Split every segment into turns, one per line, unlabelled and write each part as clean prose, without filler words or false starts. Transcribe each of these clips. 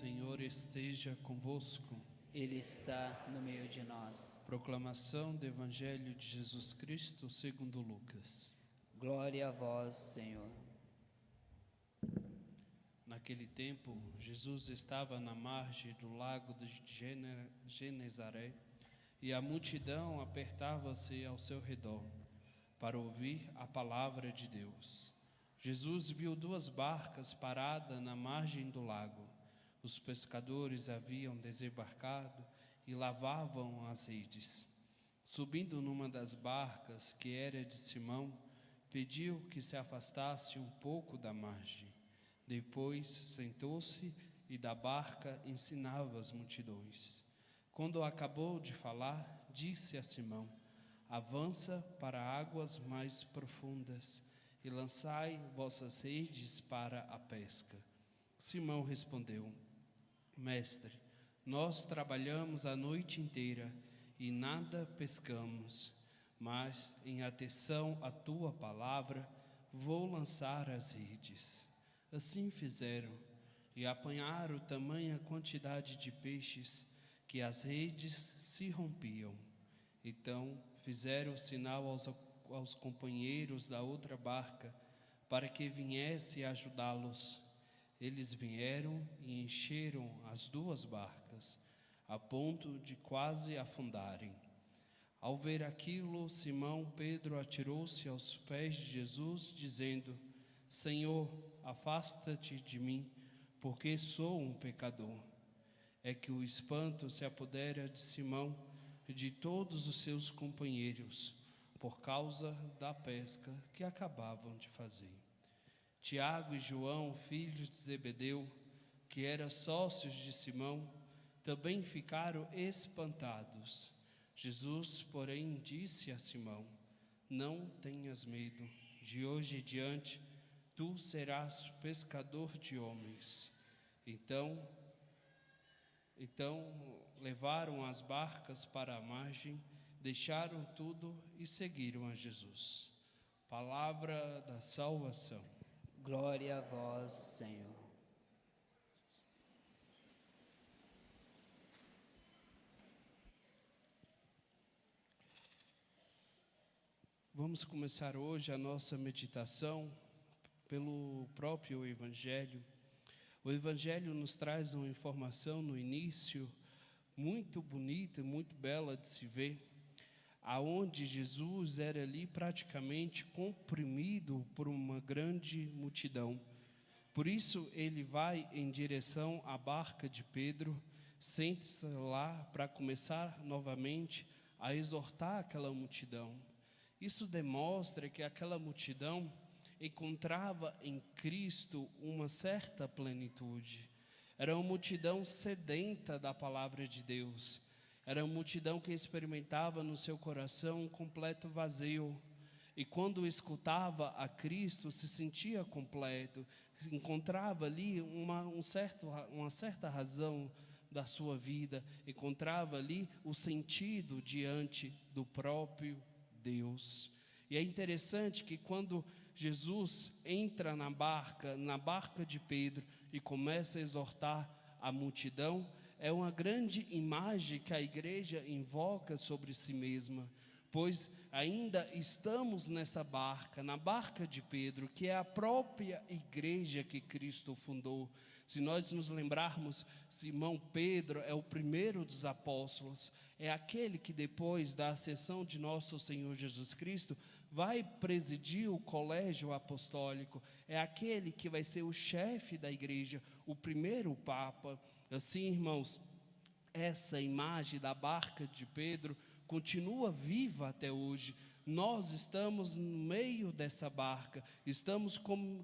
Senhor esteja convosco.
Ele está no meio de nós.
Proclamação do Evangelho de Jesus Cristo segundo Lucas.
Glória a vós, Senhor.
Naquele tempo, Jesus estava na margem do lago de Genezaré e a multidão apertava-se ao seu redor para ouvir a palavra de Deus. Jesus viu duas barcas paradas na margem do lago. Os pescadores haviam desembarcado e lavavam as redes. Subindo numa das barcas, que era de Simão, pediu que se afastasse um pouco da margem. Depois sentou-se e da barca ensinava as multidões. Quando acabou de falar, disse a Simão: avança para águas mais profundas e lançai vossas redes para a pesca. Simão respondeu: Mestre, nós trabalhamos a noite inteira e nada pescamos, mas em atenção à tua palavra vou lançar as redes. Assim fizeram e apanharam tamanha quantidade de peixes que as redes se rompiam. Então fizeram sinal aos companheiros da outra barca para que viesse ajudá-los. Eles vieram e encheram as duas barcas, a ponto de quase afundarem. Ao ver aquilo, Simão Pedro atirou-se aos pés de Jesus, dizendo: Senhor, afasta-te de mim, porque sou um pecador. É que o espanto se apodera de Simão e de todos os seus companheiros, por causa da pesca que acabavam de fazer. Tiago e João, filhos de Zebedeu, que eram sócios de Simão, também ficaram espantados. Jesus, porém, disse a Simão: não tenhas medo, de hoje em diante tu serás pescador de homens. Então levaram as barcas para a margem, deixaram tudo e seguiram a Jesus. Palavra da salvação.
Glória a vós, Senhor.
Vamos começar hoje a nossa meditação pelo próprio Evangelho. O Evangelho nos traz uma informação no início muito bonita, muito bela de se ver, aonde Jesus era ali praticamente comprimido por uma grande multidão. Por isso ele vai em direção à barca de Pedro, sente-se lá para começar novamente a exortar aquela multidão. Isso demonstra que aquela multidão encontrava em Cristo uma certa plenitude. Era uma multidão sedenta da palavra de Deus. Era uma multidão que experimentava no seu coração um completo vazio. E quando escutava a Cristo, se sentia completo, encontrava ali uma certa razão da sua vida, encontrava ali o sentido diante do próprio Deus. E é interessante que quando Jesus entra na barca de Pedro e começa a exortar a multidão, é uma grande imagem que a igreja invoca sobre si mesma, pois ainda estamos nessa barca, na barca de Pedro, que é a própria igreja que Cristo fundou. Se nós nos lembrarmos, Simão Pedro é o primeiro dos apóstolos, é aquele que depois da ascensão de nosso Senhor Jesus Cristo, vai presidir o colégio apostólico, é aquele que vai ser o chefe da igreja, o primeiro Papa. Assim, irmãos, essa imagem da barca de Pedro continua viva até hoje. Nós estamos no meio dessa barca, estamos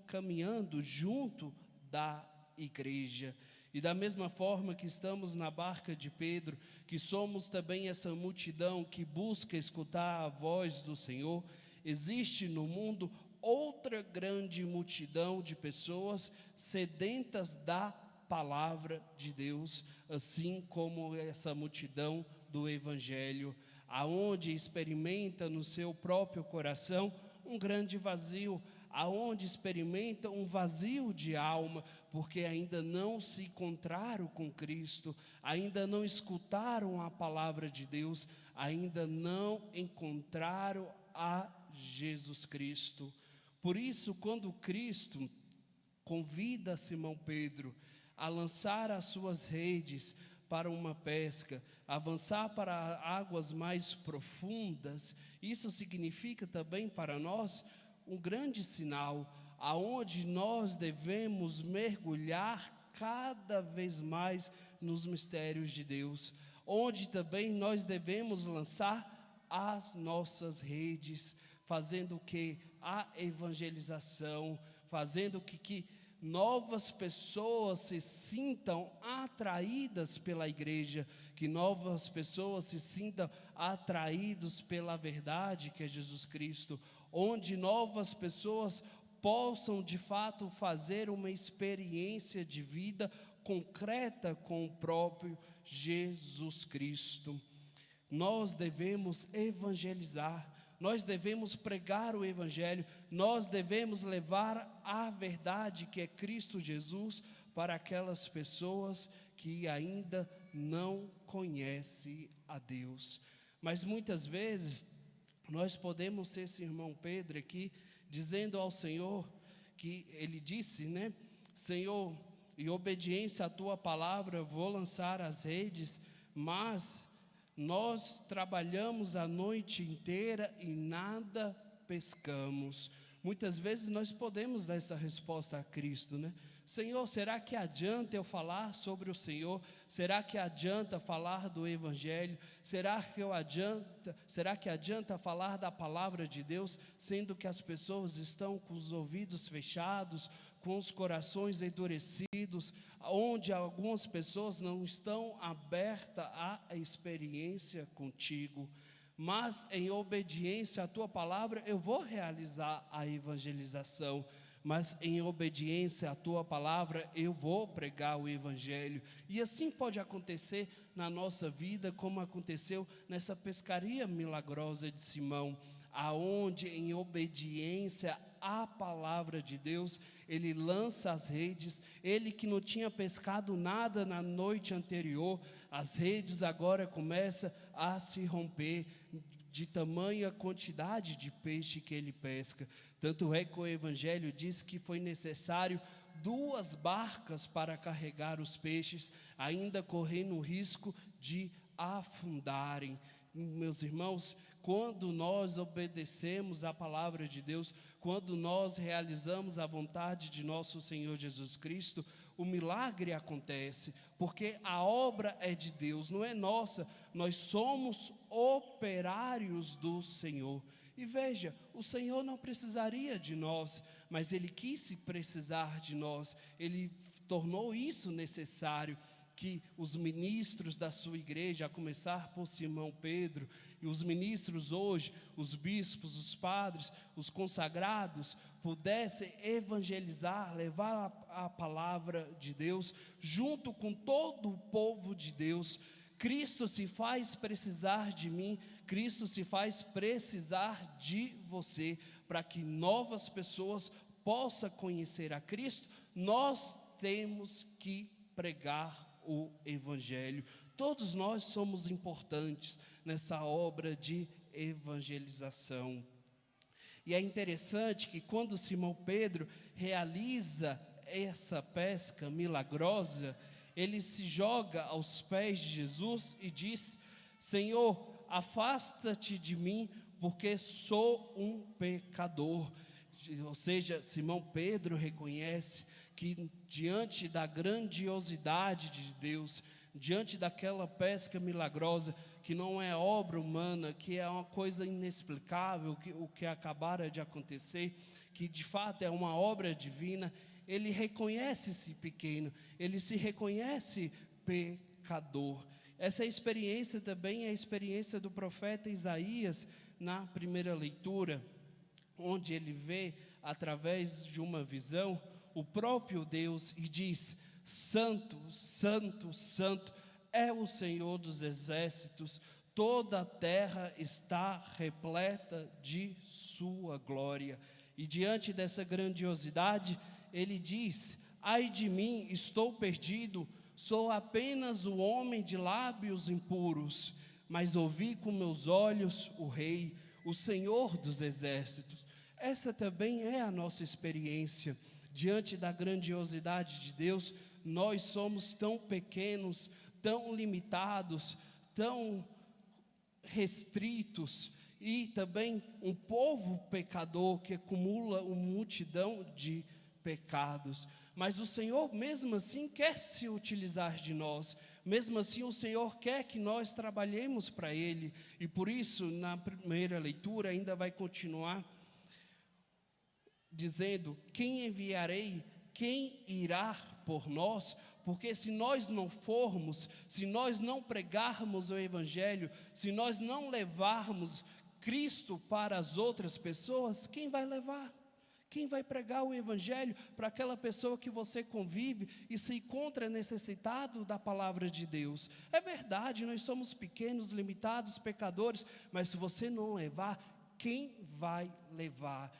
caminhando junto da igreja. E da mesma forma que estamos na barca de Pedro, que somos também essa multidão que busca escutar a voz do Senhor, existe no mundo outra grande multidão de pessoas sedentas da palavra de Deus, assim como essa multidão do Evangelho, aonde experimenta no seu próprio coração um grande vazio, aonde experimentam um vazio de alma, porque ainda não se encontraram com Cristo, ainda não escutaram a palavra de Deus, ainda não encontraram a Jesus Cristo. Por isso, quando Cristo convida Simão Pedro a lançar as suas redes para uma pesca, avançar para águas mais profundas, isso significa também para nós um grande sinal, aonde nós devemos mergulhar cada vez mais nos mistérios de Deus, onde também nós devemos lançar as nossas redes, fazendo o que? A evangelização, fazendo que novas pessoas se sintam atraídas pela igreja, que novas pessoas se sintam atraídos pela verdade que é Jesus Cristo, onde novas pessoas possam de fato fazer uma experiência de vida concreta com o próprio Jesus Cristo. Nós devemos evangelizar, nós devemos pregar o Evangelho, nós devemos levar a verdade que é Cristo Jesus para aquelas pessoas que ainda não conhecem a Deus. Mas muitas vezes nós podemos ser esse irmão Pedro aqui, dizendo ao Senhor, que ele disse, né? Senhor, em obediência à tua palavra, vou lançar as redes, mas nós trabalhamos a noite inteira e nada pescamos. Muitas vezes nós podemos dar essa resposta a Cristo, né? Senhor, será que adianta eu falar sobre o Senhor? Será que adianta falar do Evangelho? Será que adianta falar da palavra de Deus, sendo que as pessoas estão com os ouvidos fechados, com os corações endurecidos, onde algumas pessoas não estão abertas à experiência contigo? Mas em obediência à tua palavra eu vou realizar a evangelização, mas em obediência à tua palavra eu vou pregar o Evangelho. E assim pode acontecer na nossa vida, como aconteceu nessa pescaria milagrosa de Simão, aonde em obediência à palavra de Deus, ele lança as redes, ele que não tinha pescado nada na noite anterior, as redes agora começam a se romper, de tamanha quantidade de peixe que ele pesca. Tanto é que o Evangelho diz que foi necessário 2 barcas para carregar os peixes, ainda correndo o risco de afundarem. Meus irmãos, quando nós obedecemos a palavra de Deus, quando nós realizamos a vontade de nosso Senhor Jesus Cristo, o milagre acontece, porque a obra é de Deus, não é nossa, nós somos operários do Senhor. E veja, o Senhor não precisaria de nós, mas Ele quis precisar de nós, Ele tornou isso necessário, que os ministros da sua igreja, a começar por Simão Pedro, e os ministros hoje, os bispos, os padres, os consagrados, pudessem evangelizar, levar a palavra de Deus, junto com todo o povo de Deus. Cristo se faz precisar de mim, Cristo se faz precisar de você, para que novas pessoas possam conhecer a Cristo. Nós temos que pregar o Evangelho. Todos nós somos importantes nessa obra de evangelização. E é interessante que quando Simão Pedro realiza essa pesca milagrosa, ele se joga aos pés de Jesus e diz: Senhor, afasta-te de mim, porque sou um pecador. Ou seja, Simão Pedro reconhece que diante da grandiosidade de Deus, diante daquela pesca milagrosa, que não é obra humana, que é uma coisa inexplicável, o que acabara de acontecer, que de fato é uma obra divina, ele reconhece-se pequeno, ele se reconhece pecador. Essa experiência também é a experiência do profeta Isaías, na primeira leitura, onde ele vê, através de uma visão, o próprio Deus e diz: Santo, Santo, Santo é o Senhor dos exércitos, toda a terra está repleta de sua glória. E diante dessa grandiosidade, ele diz: ai de mim, estou perdido, sou apenas o homem de lábios impuros, mas ouvi com meus olhos o Rei, o Senhor dos exércitos. Essa também é a nossa experiência. Diante da grandiosidade de Deus, nós somos tão pequenos, tão limitados, tão restritos, e também um povo pecador que acumula uma multidão de pecados. Mas o Senhor mesmo assim quer se utilizar de nós, mesmo assim o Senhor quer que nós trabalhemos para Ele, e por isso na primeira leitura ainda vai continuar dizendo: quem enviarei? Quem irá por nós? Porque se nós não formos, se nós não pregarmos o Evangelho, se nós não levarmos Cristo para as outras pessoas, quem vai levar? Quem vai pregar o Evangelho para aquela pessoa que você convive e se encontra necessitado da palavra de Deus? É verdade, nós somos pequenos, limitados, pecadores, mas se você não levar, quem vai levar?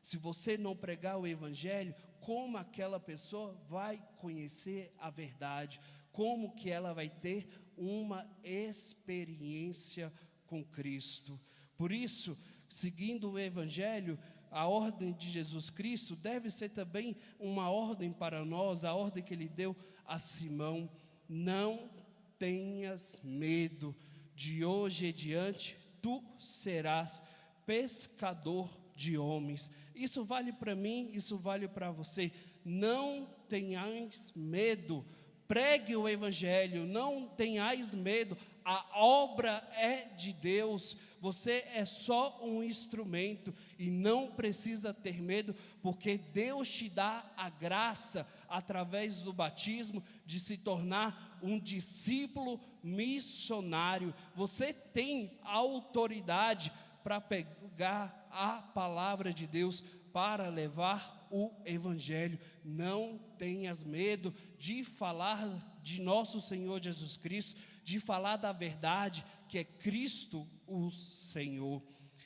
Se você não pregar o Evangelho, como aquela pessoa vai conhecer a verdade? Como que ela vai ter uma experiência com Cristo? Por isso, seguindo o Evangelho, a ordem de Jesus Cristo deve ser também uma ordem para nós, a ordem que Ele deu a Simão: não tenhas medo, de hoje em diante tu serás pescador de homens. Isso vale para mim, isso vale para você. Não tenhais medo, pregue o Evangelho, não tenhais medo, a obra é de Deus, você é só um instrumento e não precisa ter medo, porque Deus te dá a graça, através do batismo, de se tornar um discípulo missionário. Você tem autoridade para pegar a palavra de Deus, para levar o Evangelho. Não tenhas medo de falar de nosso Senhor Jesus Cristo, de falar da verdade, que é Cristo o Senhor.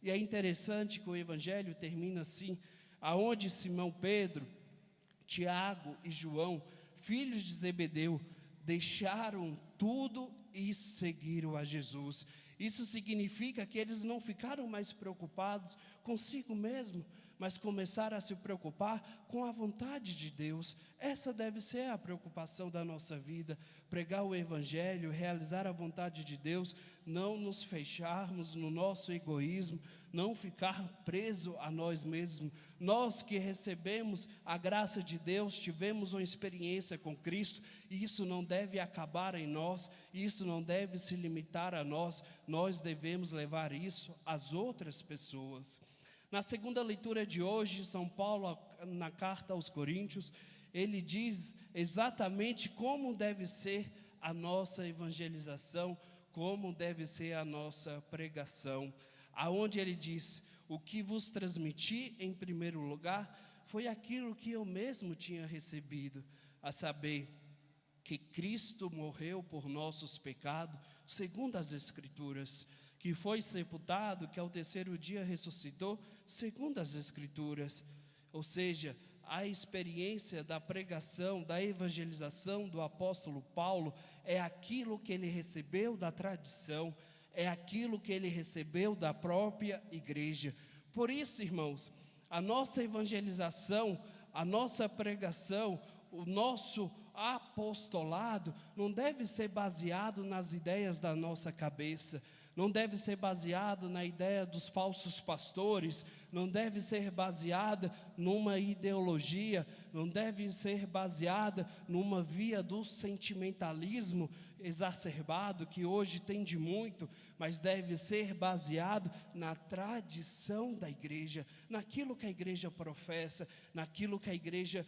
E é interessante que o Evangelho termina assim: aonde Simão Pedro, Tiago e João, filhos de Zebedeu, deixaram tudo e seguiram a Jesus. Isso significa que eles não ficaram mais preocupados consigo mesmo, mas começaram a se preocupar com a vontade de Deus. Essa deve ser a preocupação da nossa vida: pregar o Evangelho, realizar a vontade de Deus, não nos fecharmos no nosso egoísmo, não ficar preso a nós mesmos. Nós que recebemos a graça de Deus, tivemos uma experiência com Cristo, e isso não deve acabar em nós, isso não deve se limitar a nós, nós devemos levar isso às outras pessoas. Na segunda leitura de hoje, São Paulo, na carta aos Coríntios, ele diz exatamente como deve ser a nossa evangelização, como deve ser a nossa pregação, aonde ele diz: o que vos transmiti em primeiro lugar foi aquilo que eu mesmo tinha recebido, a saber, que Cristo morreu por nossos pecados, segundo as Escrituras, que foi sepultado, que ao terceiro dia ressuscitou, segundo as Escrituras. Ou seja, a experiência da pregação, da evangelização do apóstolo Paulo é aquilo que ele recebeu da tradição, é aquilo que ele recebeu da própria igreja. Por isso, irmãos, a nossa evangelização, a nossa pregação, o nosso apostolado não deve ser baseado nas ideias da nossa cabeça, não deve ser baseado na ideia dos falsos pastores, não deve ser baseada numa ideologia, não deve ser baseada numa via do sentimentalismo exacerbado, que hoje tem de muito, mas deve ser baseado na tradição da igreja, naquilo que a igreja professa, naquilo que a igreja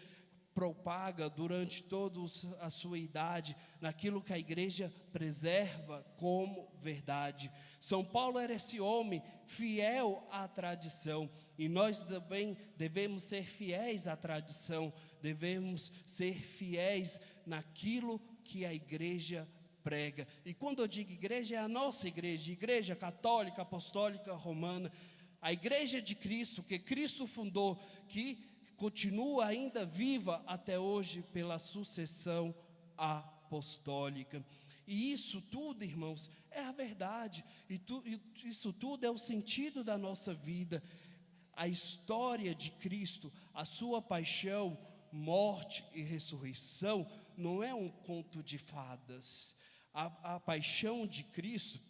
propaga durante toda a sua idade, naquilo que a igreja preserva como verdade. São Paulo era esse homem fiel à tradição, e nós também devemos ser fiéis à tradição, devemos ser fiéis naquilo que a igreja prega. E quando eu digo igreja, é a nossa igreja, igreja católica, apostólica, romana. A igreja de Cristo, que Cristo fundou, que continua ainda viva até hoje pela sucessão apostólica. E isso tudo, irmãos, é a verdade. E isso tudo é o sentido da nossa vida. A história de Cristo, a sua paixão, morte e ressurreição, não é um conto de fadas. A paixão de Cristo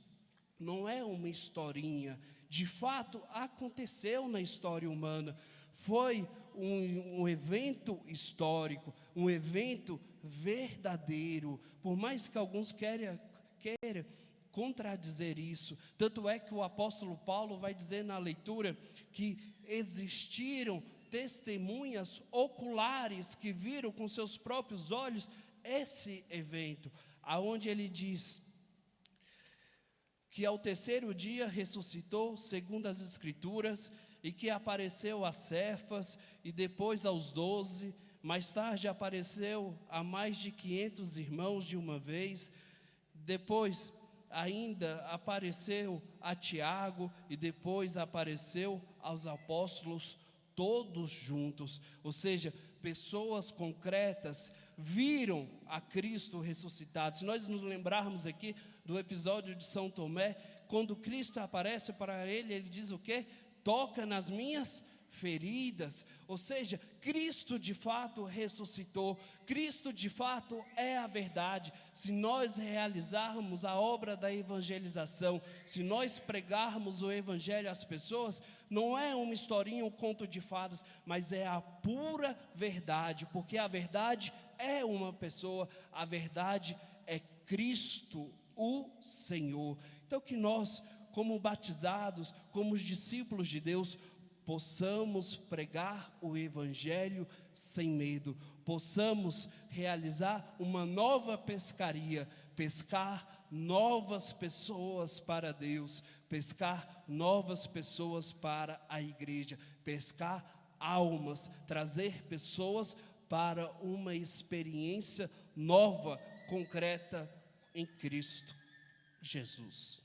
não é uma historinha. De fato, aconteceu na história humana. Foi um evento histórico, um evento verdadeiro, por mais que alguns queiram contradizer isso. Tanto é que o apóstolo Paulo vai dizer na leitura que existiram testemunhas oculares que viram com seus próprios olhos esse evento, aonde ele diz que ao terceiro dia ressuscitou, segundo as Escrituras, e que apareceu a Cefas e depois aos 12, mais tarde apareceu a mais de 500 irmãos de uma vez, depois ainda apareceu a Tiago e depois apareceu aos apóstolos todos juntos, ou seja, pessoas concretas viram a Cristo ressuscitado. Se nós nos lembrarmos aqui do episódio de São Tomé, quando Cristo aparece para ele, ele diz o quê? Toca nas minhas feridas, ou seja, Cristo de fato ressuscitou, Cristo de fato é a verdade. Se nós realizarmos a obra da evangelização, se nós pregarmos o evangelho às pessoas, não é uma historinha, um conto de fadas, mas é a pura verdade, porque a verdade é uma pessoa, a verdade é Cristo, o Senhor. Então que nós, como batizados, como os discípulos de Deus, possamos pregar o Evangelho sem medo, possamos realizar uma nova pescaria, pescar novas pessoas para Deus, pescar novas pessoas para a igreja, pescar almas, trazer pessoas para uma experiência nova, concreta em Cristo Jesus.